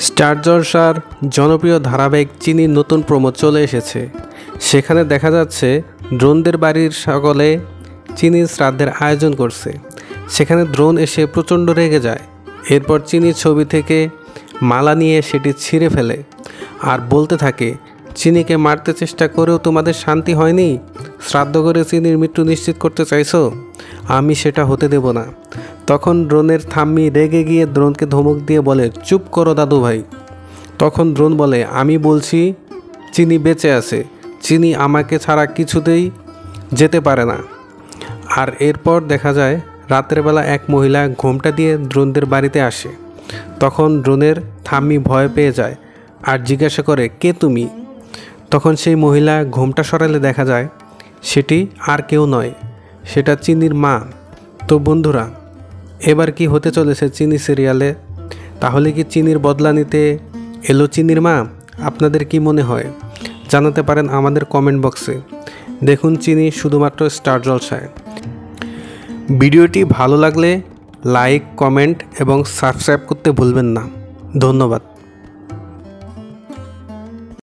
Star জলসার জনপ্রিয় ধারাবাহিক চিনির নতুন প্রোমো চলে এসেছে। সেখানে দেখা যাচ্ছে দ্রোণদের বাড়ির সকলে চিনির শ্রাদ্ধের আয়োজন করছে। সেখানে দ্রোণ এসে প্রচণ্ড রেগে যায়। এরপর চিনির ছবি থেকে মালা নিয়ে সেটি ছিঁড়ে ফেলে আর বলতে থাকে, চিনিকে মারতে চেষ্টা করেও তোমাদের শান্তি হয়নি? শ্রাদ্ধ করে চিনির মৃত্যু নিশ্চিত করতে চাইছো? আমি সেটা হতে দেব না। তখন দ্রোণের ঠাম্মি রেগে গিয়ে দ্রোণকে ধমক দিয়ে বলে, চুপ করো দাদু ভাই। তখন দ্রোণ বলে, আমি বলছি চিনি বেঁচে আছে, চিনি আমাকে ছাড়া কিছুতেই যেতে পারে না। আর এরপর দেখা যায় রাতের বেলা এক মহিলা ঘোমটা দিয়ে দ্রোণদের বাড়িতে আসে। তখন দ্রোণের ঠাম্মি ভয় পেয়ে যায় আর জিজ্ঞাসা করে, কে তুমি? তখন সেই মহিলা ঘোমটা সরালে দেখা যায় সেটি আর কেউ নয়, সেটা চিনির মা। তো বন্ধুরা, এবার কি হতে চলেছে চিনি সিরিয়ালে? তাহলে কি চিনির বদলা নিতে এলো চিনির মা? আপনাদের কি মনে হয় জানাতে পারেন আমাদের কমেন্ট বক্সে। দেখুন চিনি শুধুমাত্র স্টার জলসায়। ভিডিওটি ভালো লাগলে লাইক, কমেন্ট এবং সাবস্ক্রাইব করতে ভুলবেন না। ধন্যবাদ।